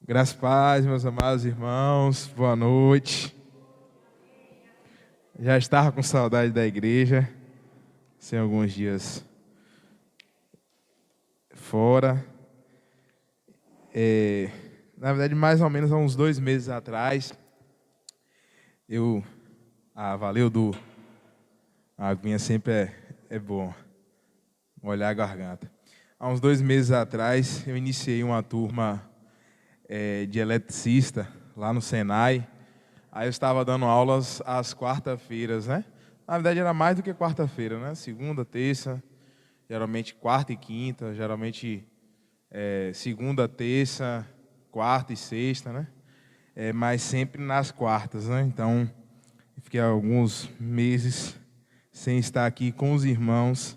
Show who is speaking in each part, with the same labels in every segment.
Speaker 1: Graças e paz, meus amados irmãos, boa noite. Já estava com saudade da igreja, sem alguns dias fora. Na verdade, mais ou menos há uns 2 meses atrás, valeu, Du. A aguinha sempre é bom, molhar a garganta. Há uns 2 meses atrás, eu iniciei uma turma de eletricista lá no Senai. Aí eu estava dando aulas às quarta-feiras, né? Na verdade era mais do que quarta-feira, né? Segunda, terça, geralmente quarta e quinta, geralmente segunda, terça, quarta e sexta, né? Mas sempre nas quartas, né? Então, fiquei alguns meses sem estar aqui com os irmãos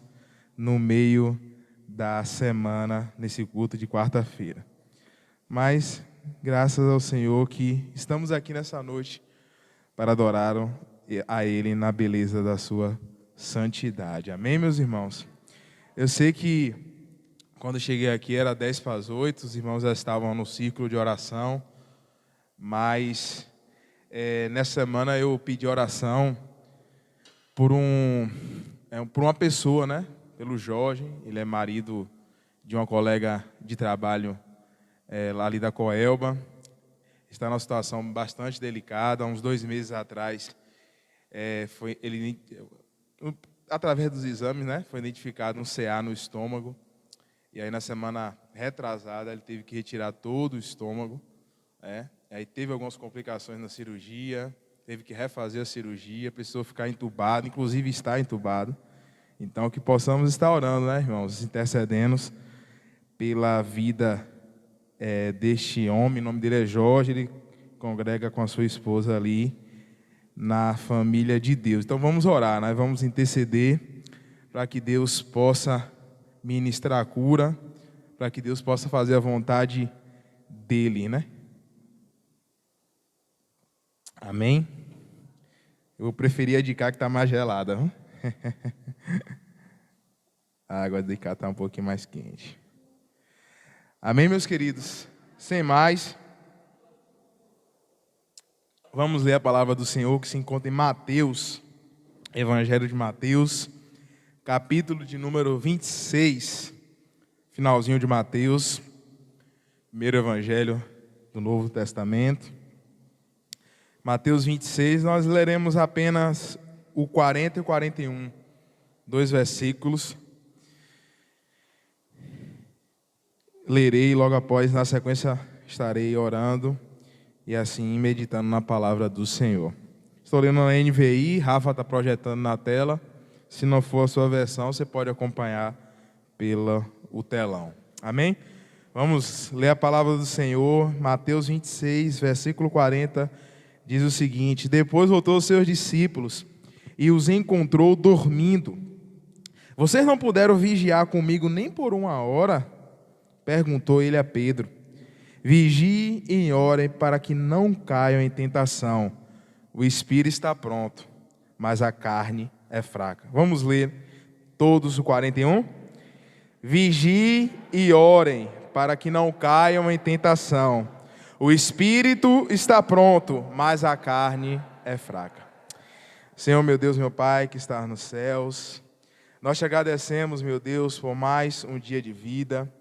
Speaker 1: no meio da semana, nesse culto de quarta-feira. Mas, graças ao Senhor que estamos aqui nessa noite para adorar a Ele na beleza da sua santidade. Amém, meus irmãos? Eu sei que quando eu cheguei aqui era 10 para as 8, os irmãos já estavam no círculo de oração, mas nessa semana eu pedi oração por uma pessoa, né? Pelo Jorge, ele é marido de uma colega de trabalho lá ali da Coelba. Está numa situação bastante delicada. Há uns 2 meses atrás, através dos exames, né, foi identificado um CA no estômago. E aí, na semana retrasada, ele teve que retirar todo o estômago. Aí teve algumas complicações na cirurgia, teve que refazer a cirurgia, precisou ficar entubado, inclusive está entubado. Então, que possamos estar orando, né, irmãos, intercedendo pela vida deste homem. O nome dele é Jorge, ele congrega com a sua esposa ali na família de Deus. Então vamos orar, né? Vamos interceder para que Deus possa ministrar a cura, para que Deus possa fazer a vontade dele, né? Amém? Eu preferia de cá que está mais gelada, hein? A água de cá está um pouquinho mais quente. Amém, meus queridos? Sem mais, vamos ler a palavra do Senhor que se encontra em Mateus, Evangelho de Mateus, capítulo de número 26, finalzinho de Mateus, primeiro evangelho do Novo Testamento. Mateus 26, nós leremos apenas o 40 e o 41, 2 versículos. Lerei e logo após, na sequência, estarei orando e assim meditando na palavra do Senhor. Estou lendo na NVI, Rafa está projetando na tela. Se não for a sua versão, você pode acompanhar pelo telão. Amém? Vamos ler a palavra do Senhor. Mateus 26, versículo 40, diz o seguinte: Depois voltou aos seus discípulos e os encontrou dormindo. Vocês não puderam vigiar comigo nem por 1 hora? Perguntou ele a Pedro. Vigiem e orem para que não caiam em tentação. O espírito está pronto, mas a carne é fraca. Vamos ler todos o 41? Vigiem e orem para que não caiam em tentação. O espírito está pronto, mas a carne é fraca. Senhor, meu Deus, meu Pai, que está nos céus, nós te agradecemos, meu Deus, por mais um dia de vida.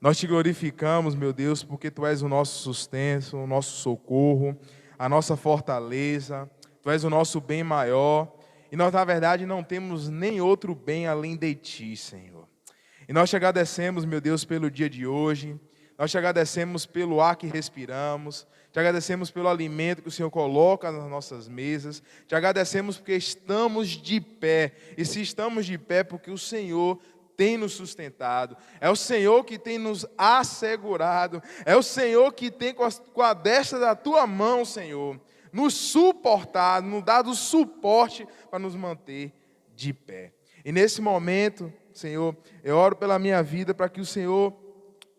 Speaker 1: Nós te glorificamos, meu Deus, porque Tu és o nosso sustento, o nosso socorro, a nossa fortaleza. Tu és o nosso bem maior. E nós, na verdade, não temos nem outro bem além de Ti, Senhor. E nós te agradecemos, meu Deus, pelo dia de hoje. Nós te agradecemos pelo ar que respiramos. Te agradecemos pelo alimento que o Senhor coloca nas nossas mesas. Te agradecemos porque estamos de pé. E se estamos de pé, porque o Senhor tem nos sustentado, é o Senhor que tem nos assegurado, é o Senhor que tem com a destra da Tua mão, Senhor, nos suportado, nos dado suporte para nos manter de pé. E nesse momento, Senhor, eu oro pela minha vida para que o Senhor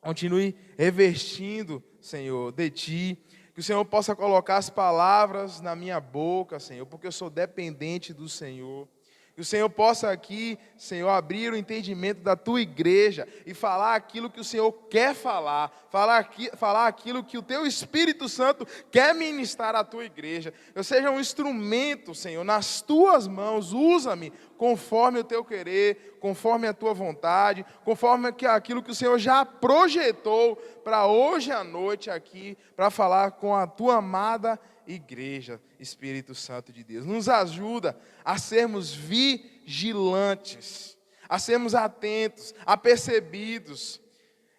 Speaker 1: continue revestindo, Senhor, de Ti, que o Senhor possa colocar as palavras na minha boca, Senhor, porque eu sou dependente do Senhor. Que Que o Senhor possa aqui, Senhor, abrir o entendimento da tua igreja e falar aquilo que o Senhor quer falar, falar aquilo que o teu Espírito Santo quer ministrar à tua igreja. Eu seja um instrumento, Senhor, nas tuas mãos, usa-me conforme o teu querer, conforme a tua vontade, conforme aquilo que o Senhor já projetou para hoje à noite aqui, para falar com a tua amada igreja. Espírito Santo de Deus, nos ajuda a sermos vigilantes, a sermos atentos, apercebidos.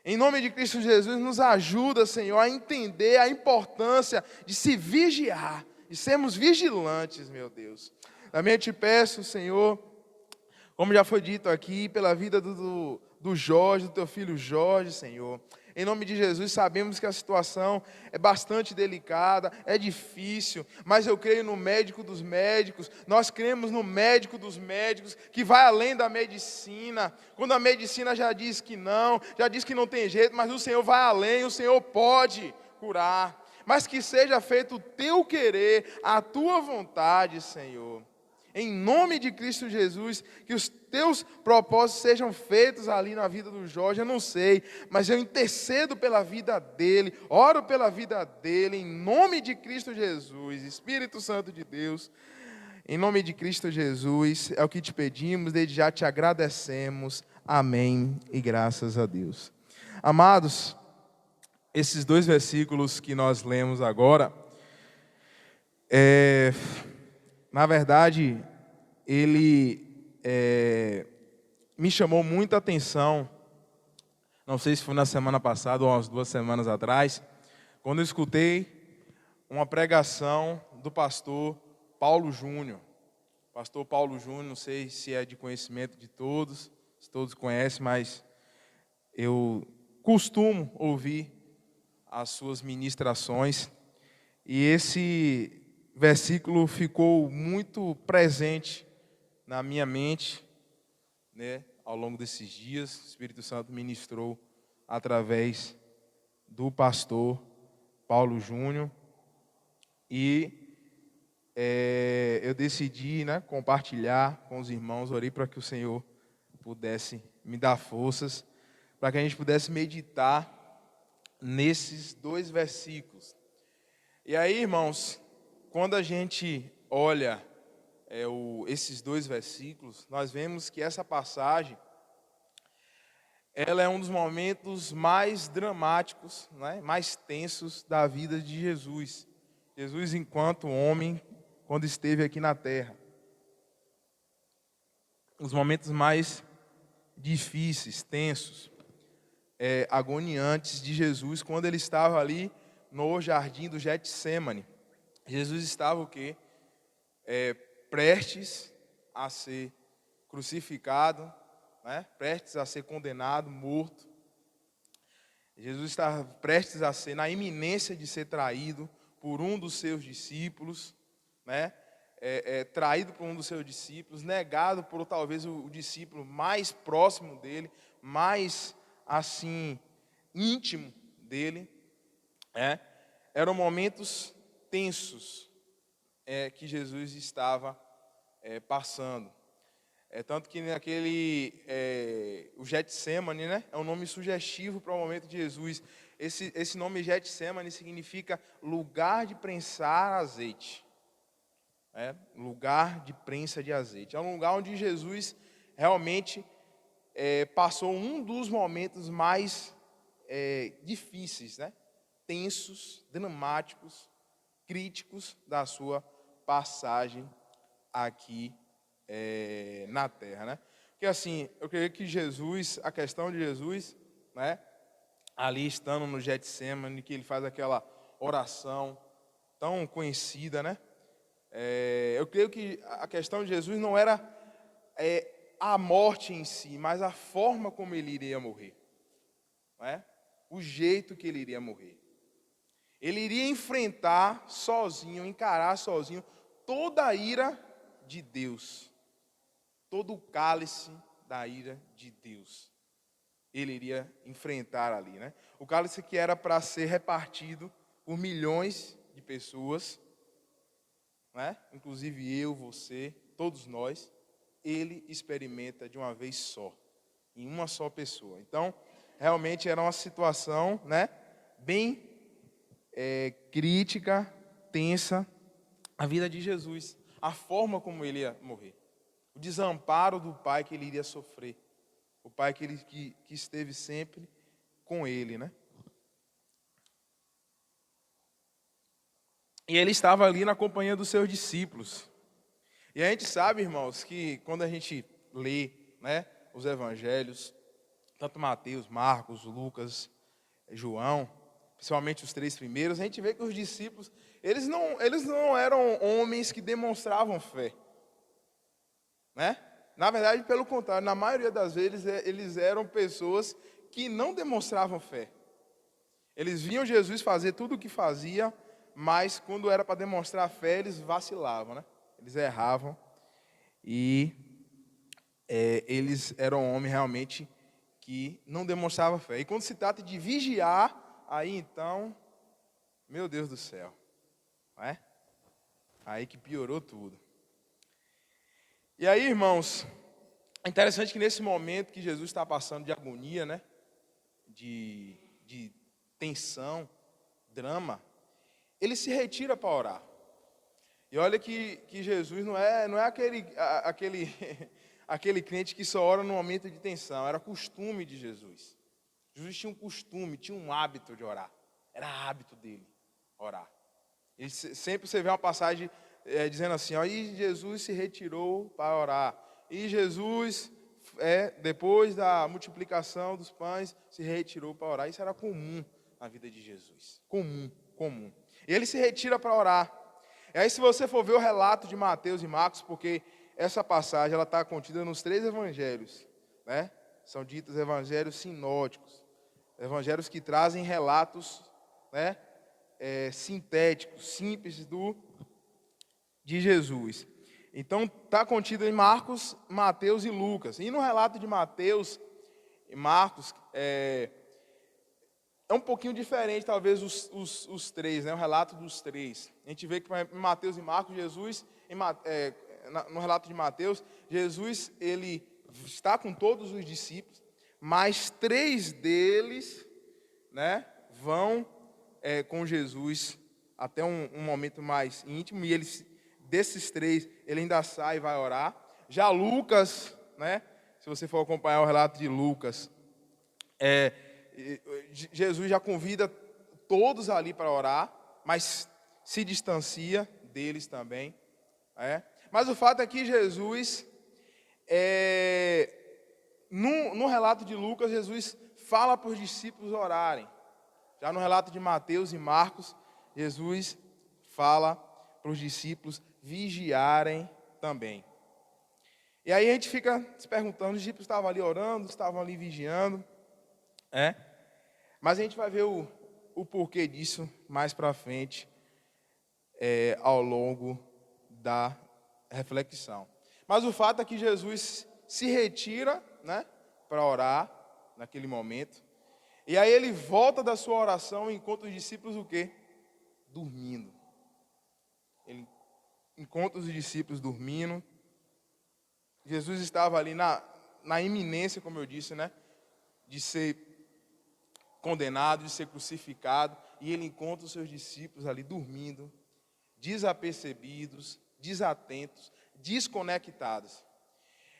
Speaker 1: Em nome de Cristo Jesus, nos ajuda, Senhor, a entender a importância de se vigiar, de sermos vigilantes, meu Deus. Também eu te peço, Senhor, como já foi dito aqui, pela vida do Jorge, do teu filho Jorge, Senhor. Em nome de Jesus, sabemos que a situação é bastante delicada, é difícil, mas eu creio no médico dos médicos, nós cremos no médico dos médicos, que vai além da medicina. Quando a medicina já diz que não tem jeito, mas o Senhor vai além, o Senhor pode curar. Mas que seja feito o teu querer, a tua vontade, Senhor. Em nome de Cristo Jesus, que os teus propósitos sejam feitos ali na vida do Jorge. Eu não sei, mas eu intercedo pela vida dele, oro pela vida dele, em nome de Cristo Jesus. Espírito Santo de Deus, em nome de Cristo Jesus, é o que te pedimos, desde já te agradecemos. Amém e graças a Deus. Amados, esses 2 versículos que nós lemos agora, na verdade, ele me chamou muita atenção, não sei se foi na semana passada ou umas 2 semanas atrás, quando eu escutei uma pregação do pastor Paulo Júnior. Pastor Paulo Júnior, não sei se é de conhecimento de todos, se todos conhecem, mas eu costumo ouvir as suas ministrações, e esse versículo ficou muito presente na minha mente, né, ao longo desses dias. O Espírito Santo ministrou através do pastor Paulo Júnior, e eu decidi, né, compartilhar com os irmãos. Orei para que o Senhor pudesse me dar forças, para que a gente pudesse meditar nesses 2 versículos. E aí, irmãos, quando a gente olha esses 2 versículos, nós vemos que essa passagem, ela é um dos momentos mais dramáticos, né, mais tensos da vida de Jesus. Jesus enquanto homem, quando esteve aqui na terra. Os momentos mais difíceis, tensos, agoniantes de Jesus, quando ele estava ali no jardim do Getsêmani. Jesus estava o quê? Prestes a ser crucificado, né? Prestes a ser condenado, morto. Jesus estava prestes a ser, na iminência de ser traído por um dos seus discípulos, né? Traído por um dos seus discípulos, negado por talvez o discípulo mais próximo dele, mais assim íntimo dele. Eram momentos tensos que Jesus estava passando. Tanto que o Getsêmani, né, é um nome sugestivo para o momento de Jesus. Esse nome Getsêmani significa lugar de prensar azeite. Lugar de prensa de azeite. É um lugar onde Jesus realmente passou um dos momentos mais difíceis, né, tensos, dramáticos, críticos da sua passagem aqui na terra, né? Porque assim, eu creio que Jesus, a questão de Jesus, né, ali estando no Getsêmani, que ele faz aquela oração tão conhecida, né? Eu creio que a questão de Jesus não era a morte em si, mas a forma como ele iria morrer, né? O jeito que ele iria morrer. Ele iria enfrentar sozinho, encarar sozinho toda a ira de Deus, todo o cálice da ira de Deus. Ele iria enfrentar ali, né? O cálice que era para ser repartido por milhões de pessoas, né? Inclusive eu, você, todos nós. ele experimenta de uma vez só, em uma só pessoa. Então, realmente era uma situação, né, bem crítica, tensa, a vida de Jesus, a forma como ele ia morrer, o desamparo do Pai que ele iria sofrer, o Pai que esteve sempre com ele, né? E ele estava ali na companhia dos seus discípulos. E a gente sabe, irmãos, que quando a gente lê, né, os evangelhos, tanto Mateus, Marcos, Lucas, João, principalmente os 3 primeiros, a gente vê que os discípulos, eles não eram homens que demonstravam fé, né? Na verdade, pelo contrário, na maioria das vezes, eles eram pessoas que não demonstravam fé. Eles viam Jesus fazer tudo o que fazia, mas quando era para demonstrar fé, eles vacilavam, né? Eles erravam e eles eram homens realmente que não demonstravam fé. E quando se trata de vigiar, aí então, meu Deus do céu, não é? Aí que piorou tudo. E aí, irmãos, é interessante que nesse momento que Jesus está passando de agonia, né? De tensão, drama, ele se retira para orar. E olha que Jesus não é aquele crente que só ora no momento de tensão. Era costume de Jesus. Jesus tinha um costume, tinha um hábito de orar. Era hábito dele orar. Sempre você vê uma passagem dizendo assim, ó, e Jesus se retirou para orar. E Jesus, depois da multiplicação dos pães, se retirou para orar. Isso era comum na vida de Jesus. Comum. E ele se retira para orar. E aí, se você for ver o relato de Mateus e Marcos, porque essa passagem ela está contida nos 3 evangelhos, né? São ditos evangelhos sinóticos, evangelhos que trazem relatos, né, sintéticos, simples de Jesus. Então, está contido em Marcos, Mateus e Lucas. E no relato de Mateus e Marcos, é um pouquinho diferente, talvez, os 3, né? O relato dos 3. A gente vê que em Mateus e Marcos, Jesus, no relato de Mateus, Jesus, ele está com todos os discípulos, mas 3 deles, né, vão com Jesus até um momento mais íntimo, e desses 3, ele ainda sai e vai orar. Já Lucas, né, se você for acompanhar o relato de Lucas, Jesus já convida todos ali para orar, mas se distancia deles também. Mas o fato é que Jesus, no relato de Lucas, Jesus fala para os discípulos orarem. Já no relato de Mateus e Marcos, Jesus fala para os discípulos vigiarem também. E aí a gente fica se perguntando, os discípulos estavam ali orando, estavam ali vigiando, mas a gente vai ver o porquê disso mais para frente, ao longo da reflexão. Mas o fato é que Jesus se retira, né, para orar naquele momento. E aí ele volta da sua oração e encontra os discípulos o quê? Dormindo. Ele encontra os discípulos dormindo. Jesus estava ali na iminência, como eu disse, né, de ser condenado, de ser crucificado, e ele encontra os seus discípulos ali dormindo, desapercebidos, desatentos, desconectados.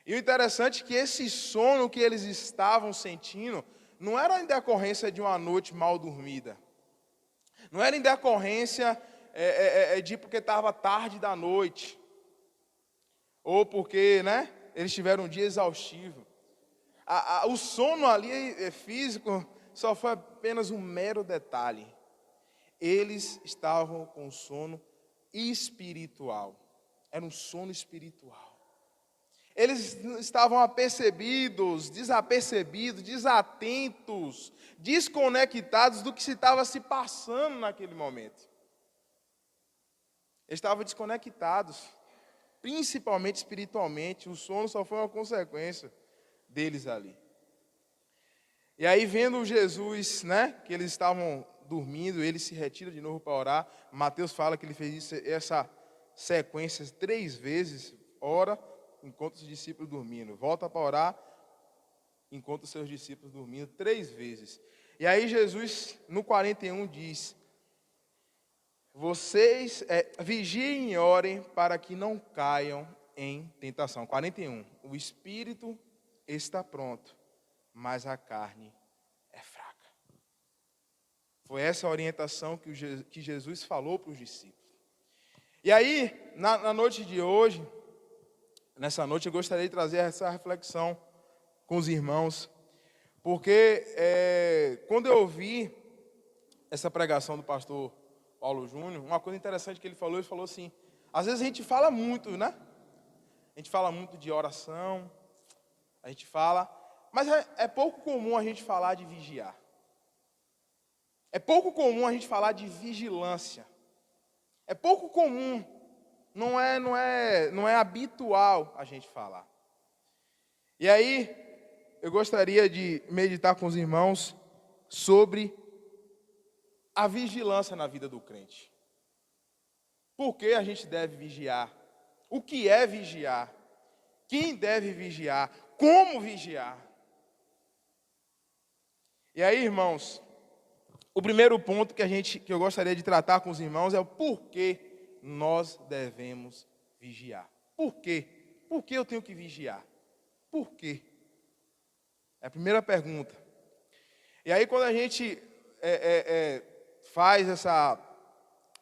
Speaker 1: E o interessante é que esse sono que eles estavam sentindo não era em decorrência de uma noite mal dormida, não era em decorrência de porque estava tarde da noite, ou porque, né, eles tiveram um dia exaustivo. O sono ali físico só foi apenas um mero detalhe. Eles estavam com sono espiritual. Era um sono espiritual. Eles estavam apercebidos, desapercebidos, desatentos, desconectados do que estava se passando naquele momento. Eles estavam desconectados, principalmente espiritualmente. O sono só foi uma consequência deles ali. E aí, vendo Jesus, né, que eles estavam dormindo, ele se retira de novo para orar. Mateus fala que ele fez essa sequência 3 vezes, ora, encontra os discípulos dormindo. Volta para orar, encontra os seus discípulos dormindo 3 vezes. E aí Jesus, no 41, diz: vocês vigiem e orem para que não caiam em tentação. 41. O espírito está pronto, mas a carne é fraca. Foi essa a orientação que Jesus falou para os discípulos. E aí, na noite de hoje, nessa noite eu gostaria de trazer essa reflexão com os irmãos, porque quando eu ouvi essa pregação do pastor Paulo Júnior, uma coisa interessante que ele falou assim, às vezes a gente fala muito, né? A gente fala muito de oração, a gente fala, mas é pouco comum a gente falar de vigiar. É pouco comum a gente falar de vigilância. É pouco comum, não é habitual a gente falar. E aí, eu gostaria de meditar com os irmãos sobre a vigilância na vida do crente. Por que a gente deve vigiar? O que é vigiar? Quem deve vigiar? Como vigiar? E aí, irmãos, o primeiro ponto que eu gostaria de tratar com os irmãos é o porquê nós devemos vigiar. Por quê? Por que eu tenho que vigiar? Por quê? É a primeira pergunta. E aí, quando a gente faz essa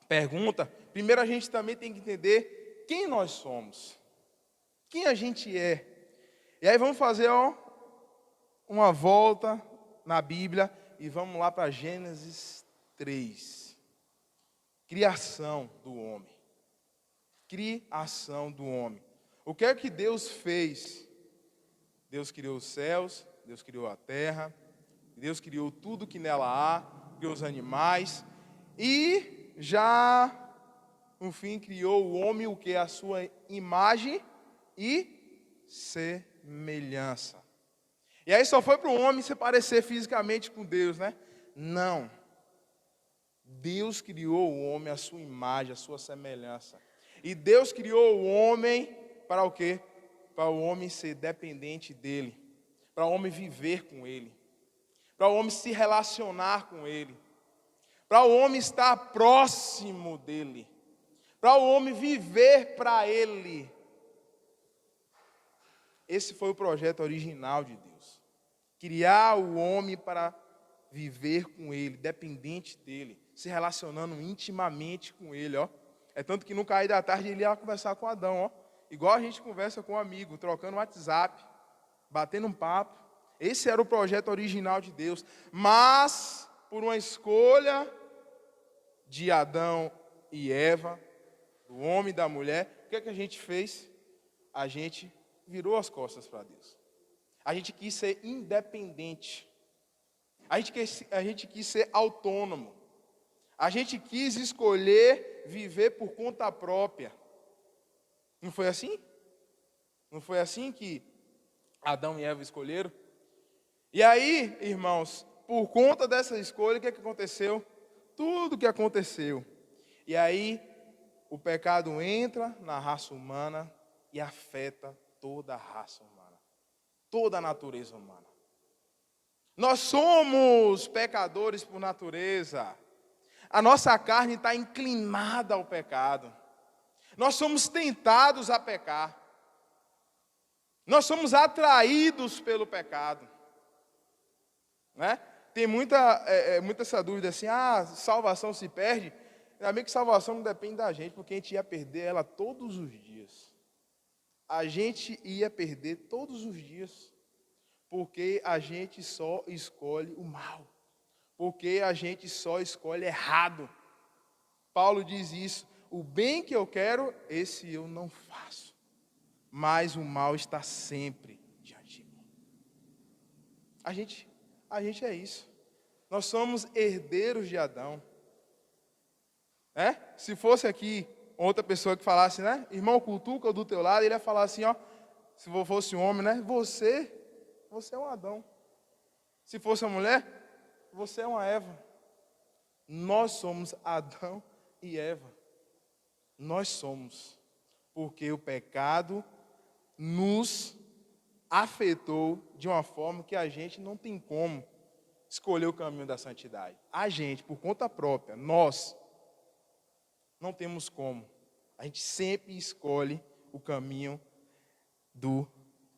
Speaker 1: pergunta, primeiro a gente também tem que entender quem nós somos. Quem a gente é. E aí vamos fazer uma volta na Bíblia e vamos lá para Gênesis 3. Criação do homem. Criação do homem. O que é que Deus fez? Deus criou os céus, Deus criou a terra, Deus criou tudo que nela há, criou os animais e já, no fim, criou o homem, o que é a sua imagem e semelhança. E aí só foi para o homem se parecer fisicamente com Deus, né? Não. Deus criou o homem à sua imagem, à sua semelhança. E Deus criou o homem para o quê? Para o homem ser dependente dele. Para o homem viver com ele. Para o homem se relacionar com ele. Para o homem estar próximo dele. Para o homem viver para ele. Esse foi o projeto original de Deus. Criar o homem para viver com ele, dependente dele, se relacionando intimamente com ele, ó. É tanto que no cair da tarde ele ia conversar com Adão, ó. Igual a gente conversa com um amigo, trocando WhatsApp, batendo um papo. Esse era o projeto original de Deus. Mas, por uma escolha de Adão e Eva, do homem e da mulher, o que é que a gente fez? A gente virou as costas para Deus. A gente quis ser independente. A gente quis ser autônomo. A gente quis escolher viver por conta própria. Não foi assim? Não foi assim que Adão e Eva escolheram? E aí, irmãos, por conta dessa escolha, o que aconteceu? Tudo o que aconteceu. E aí, o pecado entra na raça humana e afeta toda a raça humana. Toda a natureza humana. Nós somos pecadores por natureza. A nossa carne está inclinada ao pecado. Nós somos tentados a pecar. Nós somos atraídos pelo pecado. Né? Tem muita essa dúvida assim, salvação se perde. Ainda bem que salvação não depende da gente, porque a gente ia perder ela todos os dias. A gente ia perder todos os dias. Porque a gente só escolhe o mal. Porque a gente só escolhe errado. Paulo diz isso. O bem que eu quero, esse eu não faço. Mas o mal está sempre diante de mim. A gente é isso. Nós somos herdeiros de Adão. Se fosse aqui outra pessoa que falasse, né? Irmão, cutuca do teu lado, ele ia falar assim, ó. Se fosse um homem, né? Você é um Adão. Se fosse uma mulher, você é uma Eva. Nós somos Adão e Eva. Nós somos. Porque o pecado nos afetou de uma forma que a gente não tem como escolher o caminho da santidade. A gente, por conta própria, nós não temos como. A gente sempre escolhe o caminho do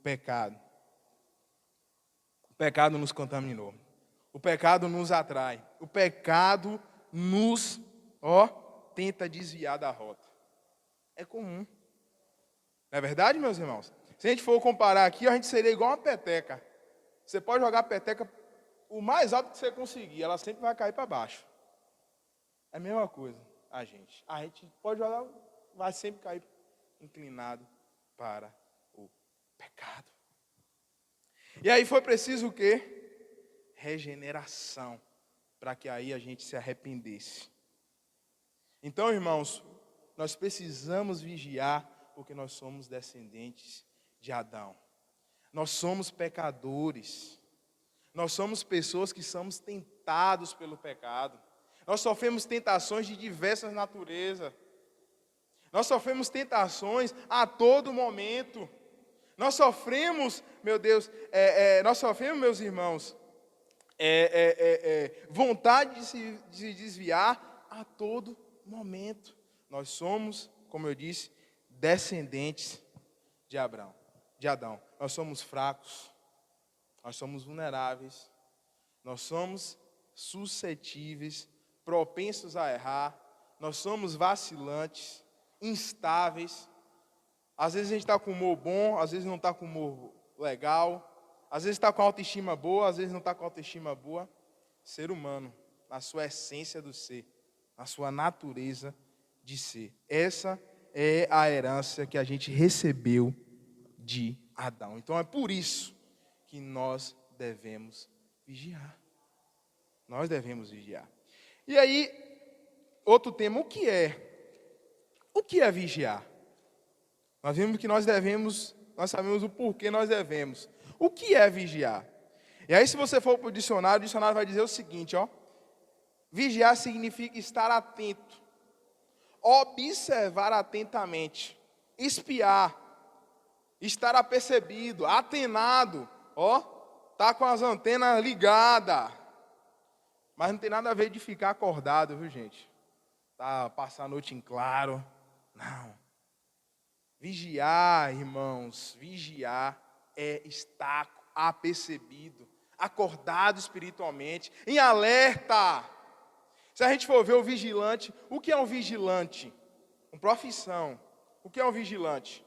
Speaker 1: pecado. O pecado nos contaminou. O pecado nos atrai. O pecado nos, tenta desviar da rota. É comum. Não é verdade, meus irmãos? Se a gente for comparar aqui, a gente seria igual uma peteca. Você pode jogar a peteca o mais alto que você conseguir, ela sempre vai cair para baixo. É a mesma coisa, a gente. A gente pode jogar, vai sempre cair inclinado para o pecado. E aí foi preciso o quê? Regeneração, para que aí a gente se arrependesse. Então, irmãos, nós precisamos vigiar, porque nós somos descendentes de Adão. Nós somos pecadores. Nós somos pessoas que somos tentados pelo pecado. Nós sofremos tentações de diversas naturezas. Nós sofremos tentações a todo momento. Nós sofremos, meu Deus, nós sofremos, meus irmãos, vontade de se desviar a todo momento. Nós somos, como eu disse, descendentes de Adão. Nós somos fracos, nós somos vulneráveis, nós somos suscetíveis, propensos a errar, nós somos vacilantes, instáveis. Às vezes a gente está com humor bom, às vezes não está com humor legal, às vezes está com autoestima boa, às vezes não está com autoestima boa. Ser humano, na sua essência do ser, na sua natureza de ser. Essa é a herança que a gente recebeu de Adão. Então é por isso que nós devemos vigiar. Nós devemos vigiar. E aí, outro tema, o que é vigiar? Nós vimos que nós sabemos o porquê nós devemos. O que é vigiar? E aí, se você for para o dicionário vai dizer o seguinte, vigiar significa estar atento, observar atentamente, espiar, estar apercebido, atenado, tá com as antenas ligadas. Mas não tem nada a ver de ficar acordado, viu, gente? Passar a noite em claro. Não. Vigiar, irmãos, vigiar é estar apercebido, acordado espiritualmente, em alerta. Se a gente for ver o vigilante, o que é um vigilante? Uma profissão. O que é um vigilante?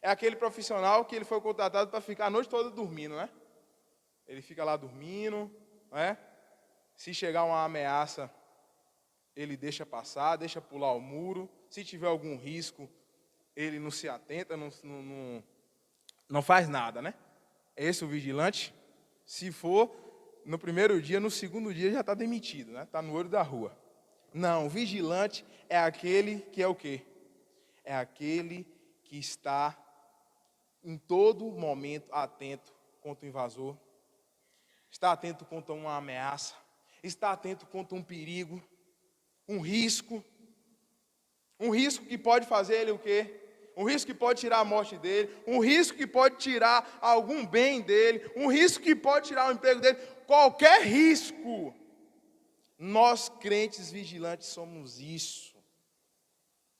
Speaker 1: É aquele profissional que ele foi contratado para ficar a noite toda dormindo, né? Ele fica lá dormindo, não é? Se chegar uma ameaça, ele deixa passar, deixa pular o muro. Se tiver algum risco, ele não se atenta, não faz nada, né? É esse o vigilante? Se for no primeiro dia, no segundo dia já está demitido, né? Está no olho da rua. Não, o vigilante é aquele que é o quê? É aquele que está em todo momento atento contra o invasor, está atento contra uma ameaça, está atento contra um perigo, um risco que pode fazer ele o quê? Um risco que pode tirar a morte dele, um risco que pode tirar algum bem dele, um risco que pode tirar o emprego dele, qualquer risco. Nós, crentes vigilantes, somos isso.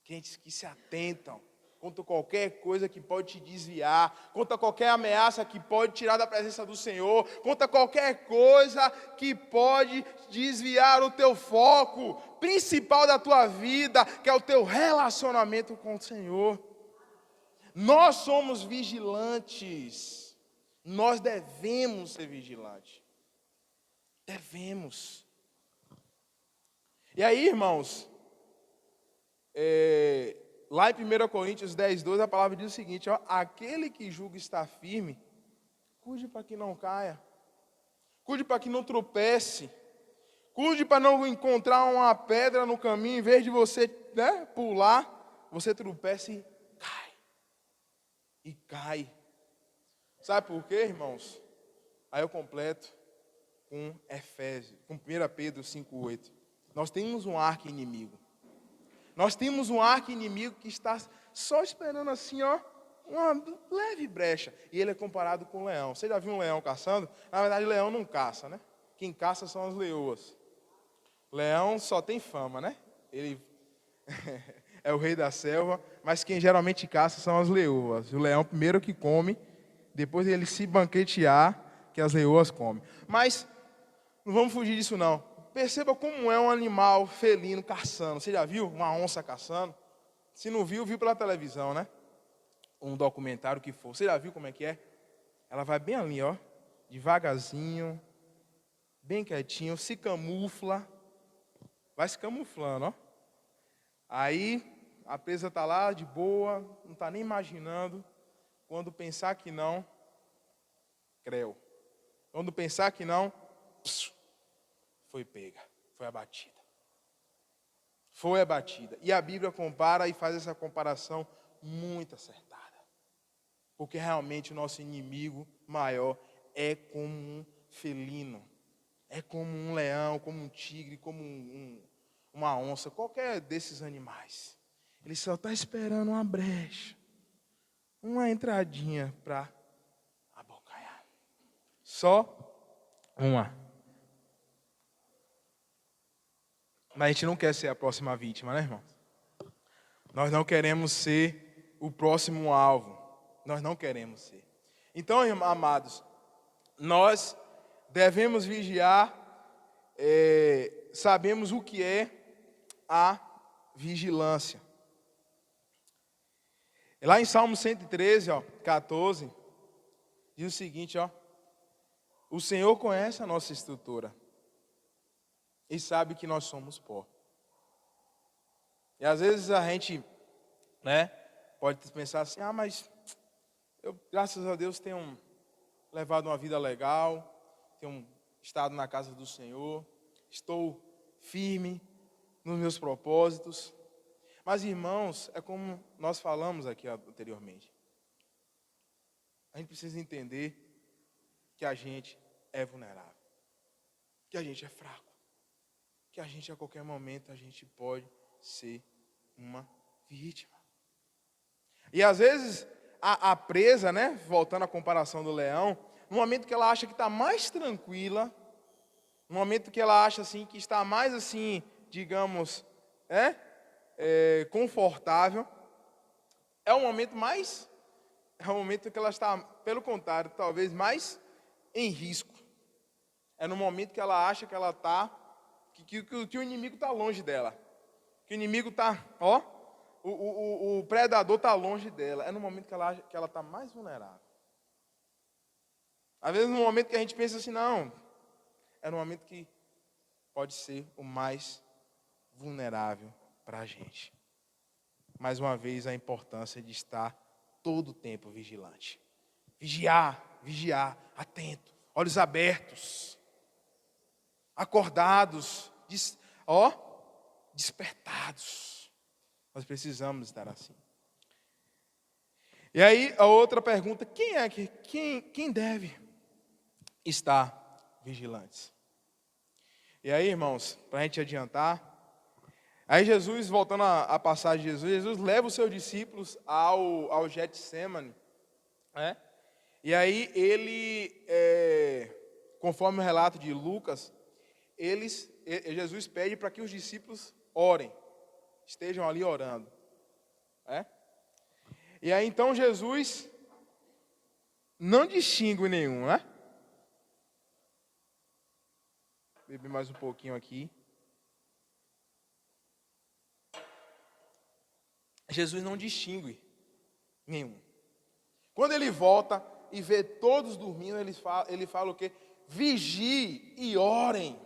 Speaker 1: Crentes que se atentam contra qualquer coisa que pode te desviar, contra qualquer ameaça que pode tirar da presença do Senhor, contra qualquer coisa que pode desviar o teu foco principal da tua vida, que é o teu relacionamento com o Senhor. Nós somos vigilantes. Nós devemos ser vigilantes. Devemos. E aí, irmãos, lá em 1 Coríntios 10, 12, a palavra diz o seguinte, aquele que julga estar firme, cuide para que não caia, cuide para que não tropece, cuide para não encontrar uma pedra no caminho, em vez de você pular, você tropeça e cai. E cai. Sabe por quê, irmãos? Aí eu completo com com 1 Pedro 5,8. Nós temos um arqui-inimigo. Nós temos um arqui-inimigo que está só esperando assim, uma leve brecha. E ele é comparado com o leão. Você já viu um leão caçando? Na verdade, o leão não caça, né? Quem caça são as leoas. O leão só tem fama, né? Ele é o rei da selva, mas quem geralmente caça são as leoas. O leão primeiro que come, depois ele se banquetear, que as leoas comem. Mas não vamos fugir disso não. Perceba como é um animal felino caçando. Você já viu uma onça caçando? Se não viu, viu pela televisão, né? Um documentário que for. Você já viu como é que é? Ela vai bem ali, ó, devagarzinho, bem quietinho, se camufla, vai se camuflando, ó. Aí a presa está lá de boa, não está nem imaginando. Quando pensar que não, creu. Quando pensar que não, foi pega, foi abatida. Foi abatida. E a Bíblia compara e faz essa comparação muito acertada. Porque realmente o nosso inimigo maior é como um felino. É como um leão, como um tigre, como uma onça, qualquer desses animais. Ele só está esperando uma brecha, uma entradinha para abocanhar. Só uma. Mas a gente não quer ser a próxima vítima, né, irmão? Nós não queremos ser o próximo alvo. Nós não queremos ser. Então, amados, nós devemos vigiar, sabemos o que é a vigilância. Lá em Salmo 113, 14, diz o seguinte, o Senhor conhece a nossa estrutura e sabe que nós somos pó. E às vezes a gente, né, pode pensar assim, mas eu, graças a Deus, tenho levado uma vida legal, tenho estado na casa do Senhor, estou firme nos meus propósitos. Mas, irmãos, é como nós falamos aqui anteriormente. A gente precisa entender que a gente é vulnerável, que a gente é fraco, que a gente a qualquer momento a gente pode ser uma vítima. E às vezes a presa, né, voltando à comparação do leão, no momento que ela acha que está mais tranquila, no momento que ela acha assim que está mais assim, digamos, confortável, é o momento que ela está, pelo contrário, talvez mais em risco. É no momento que ela acha que ela está, que o inimigo está longe dela. Que o inimigo está, o predador está longe dela. É no momento que ela está mais vulnerável. Às vezes no momento que a gente pensa assim, não, é no momento que pode ser o mais vulnerável para a gente. Mais uma vez a importância de estar todo o tempo vigilante. Vigiar, atento, olhos abertos, acordados, despertados. Nós precisamos estar assim. E aí a outra pergunta, quem deve estar vigilantes? E aí, irmãos, para a gente adiantar, aí Jesus, voltando à passagem de Jesus leva os seus discípulos ao Getsemane, né? E aí ele, conforme o relato de Lucas, Jesus pede para que os discípulos orem, estejam ali orando, né? E aí então Jesus não distingue nenhum, né? Beber mais um pouquinho aqui. Jesus não distingue nenhum. Quando ele volta e vê todos dormindo, ele fala o quê? Vigie e orem.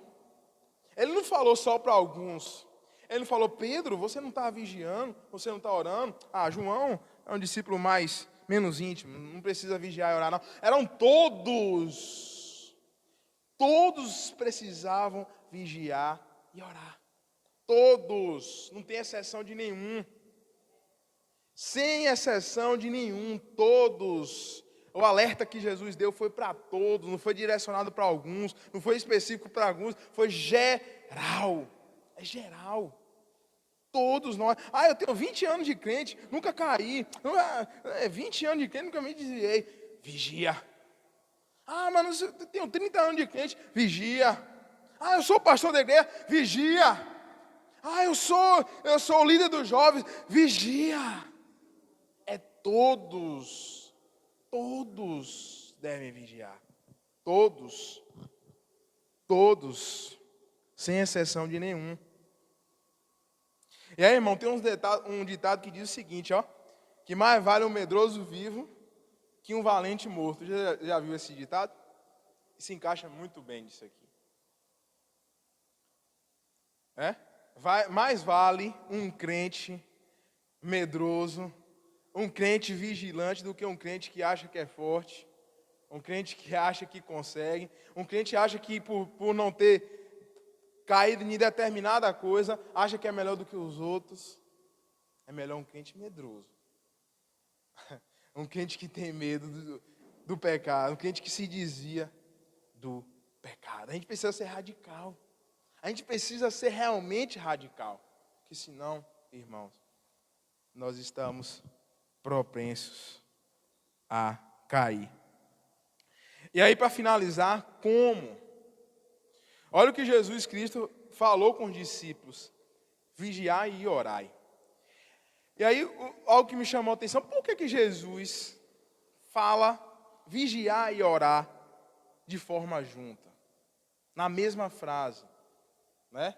Speaker 1: Ele não falou só para alguns. Ele falou, Pedro, você não está vigiando, você não está orando. João é um discípulo menos íntimo, não precisa vigiar e orar não. Eram todos. Todos precisavam vigiar e orar. Todos, não tem exceção de nenhum. Sem exceção de nenhum, todos. O alerta que Jesus deu foi para todos, não foi direcionado para alguns, não foi específico para alguns, foi geral. É geral. Todos nós. Eu tenho 20 anos de crente, nunca caí. 20 anos de crente, nunca me desviei. Vigia. Mas eu tenho 30 anos de crente. Vigia. Eu sou pastor da igreja. Vigia. Eu sou o líder dos jovens. Vigia. Todos devem vigiar. Todos, sem exceção de nenhum. E aí, irmão, tem um ditado que diz o seguinte, que mais vale um medroso vivo que um valente morto. Já viu esse ditado? E se encaixa muito bem nisso aqui. Mais vale um crente medroso, um crente vigilante do que um crente que acha que é forte, um crente que acha que consegue, um crente que acha que por não ter caído em determinada coisa, acha que é melhor do que os outros. É melhor um crente medroso. Um crente que tem medo do pecado, um crente que se desvia do pecado. A gente precisa ser radical. A gente precisa ser realmente radical. Porque senão, irmãos, nós estamos propensos a cair. E aí, para finalizar, como? Olha o que Jesus Cristo falou com os discípulos: vigiai e orai. E aí, algo que me chamou a atenção: por que Jesus fala vigiar e orar de forma junta? Na mesma frase, né?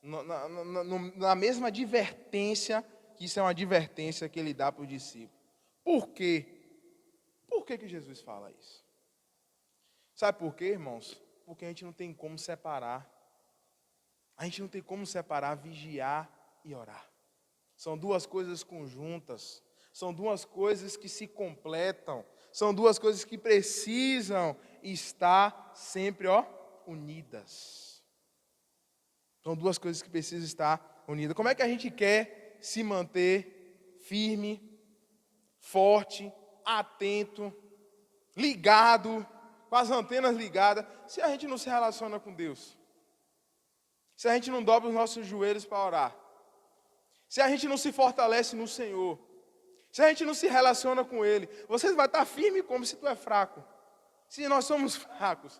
Speaker 1: Na mesma advertência, que isso é uma advertência que ele dá para os discípulos. Por quê? Por que Jesus fala isso? Sabe por quê, irmãos? Porque a gente não tem como separar. A gente não tem como separar vigiar e orar. São duas coisas conjuntas. São duas coisas que se completam. São duas coisas que precisam estar sempre, unidas. São duas coisas que precisam estar unidas. Como é que a gente quer se manter firme, forte, atento, ligado, com as antenas ligadas, se a gente não se relaciona com Deus? Se a gente não dobra os nossos joelhos para orar? Se a gente não se fortalece no Senhor? Se a gente não se relaciona com Ele? Você vai estar firme como se tu é fraco. Se nós somos fracos,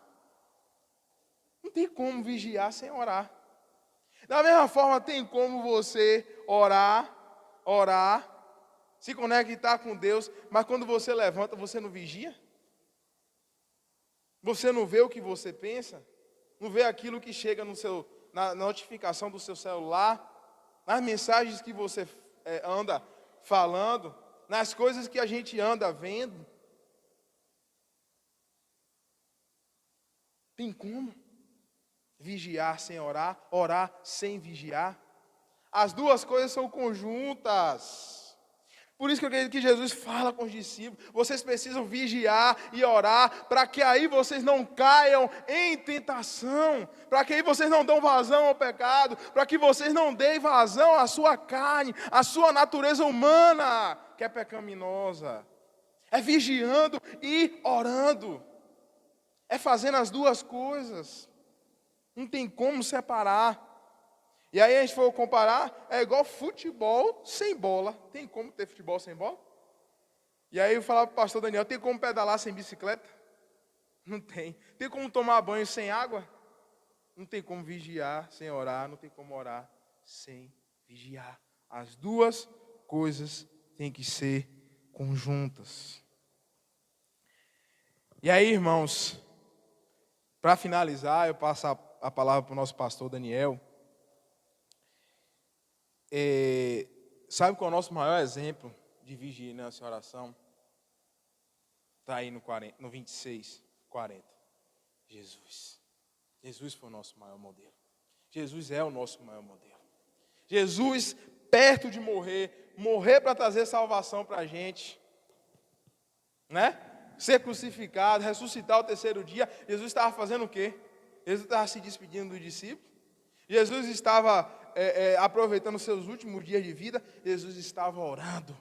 Speaker 1: não tem como vigiar sem orar. Da mesma forma, tem como você orar, se conectar com Deus, mas quando você levanta, você não vigia? Você não vê o que você pensa? Não vê aquilo que chega na notificação do seu celular? Nas mensagens que você anda falando? Nas coisas que a gente anda vendo? Tem como vigiar sem orar, orar sem vigiar? As duas coisas são conjuntas. Por isso que eu acredito que Jesus fala com os discípulos: vocês precisam vigiar e orar, para que aí vocês não caiam em tentação, para que aí vocês não dão vazão ao pecado, para que vocês não deem vazão à sua carne, à sua natureza humana, que é pecaminosa. É vigiando e orando. É fazendo as duas coisas. Não tem como separar. E aí a gente for comparar, é igual futebol sem bola. Tem como ter futebol sem bola? E aí eu falava para o pastor Daniel: tem como pedalar sem bicicleta? Não tem. Tem como tomar banho sem água? Não tem como vigiar sem orar, não tem como orar sem vigiar. As duas coisas têm que ser conjuntas. E aí, irmãos, para finalizar, eu passo a palavra para o nosso pastor Daniel. Sabe qual é o nosso maior exemplo de vigilância e oração? Está aí no 26, 40. Jesus. Jesus foi o nosso maior modelo. Jesus é o nosso maior modelo. Jesus, perto de morrer para trazer salvação para a gente, né? Ser crucificado, ressuscitar ao terceiro dia. Jesus estava fazendo o quê? Jesus estava se despedindo dos discípulos. Jesus estava aproveitando os seus últimos dias de vida. Jesus estava orando.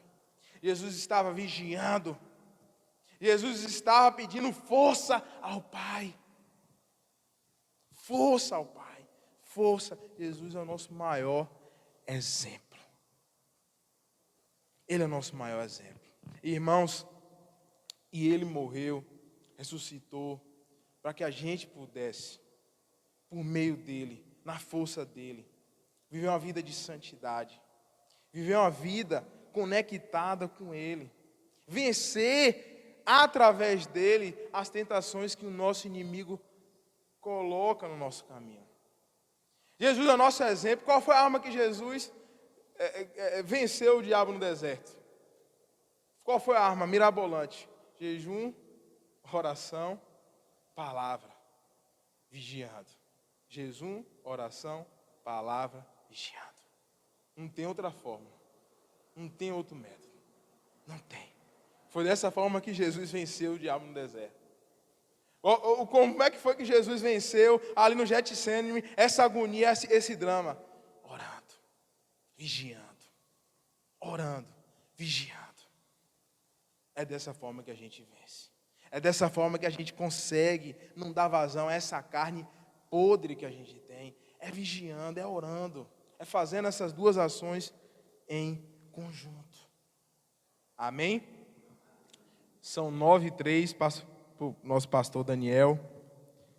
Speaker 1: Jesus estava vigiando. Jesus estava pedindo força ao Pai. Força ao Pai. Força. Jesus é o nosso maior exemplo. Ele é o nosso maior exemplo. Irmãos, e ele morreu, ressuscitou, para que a gente pudesse, por meio dele, na força dele, viver uma vida de santidade, viver uma vida conectada com ele, vencer através dele as tentações que o nosso inimigo coloca no nosso caminho. Jesus é o nosso exemplo. Qual foi a arma que Jesus venceu o diabo no deserto? Qual foi a arma mirabolante? Jejum, oração, palavra, vigiando. Jejum, oração, palavra, vigiando. Não tem outra forma. Não tem outro método. Não tem. Foi dessa forma que Jesus venceu o diabo no deserto. Como é que foi que Jesus venceu ali no Getsemane essa agonia, esse drama? Orando, vigiando, orando, vigiando. É dessa forma que a gente vence. É dessa forma que a gente consegue não dar vazão a essa carne podre que a gente tem. É vigiando, é orando, é fazendo essas duas ações em conjunto. Amém? São 9h03, passo para o nosso pastor Daniel.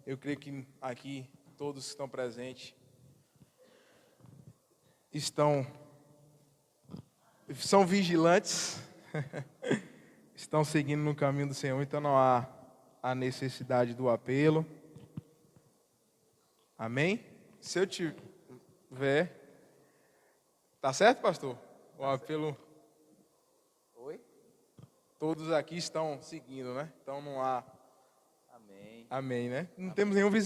Speaker 1: Eu creio que aqui todos que estão presentes são vigilantes, estão seguindo no caminho do Senhor, então não há a necessidade do apelo. Amém? Se eu tiver... Tá certo, pastor? O apelo... Oi? Todos aqui estão seguindo, né? Então não há... Amém, né? Não temos nenhum visitante.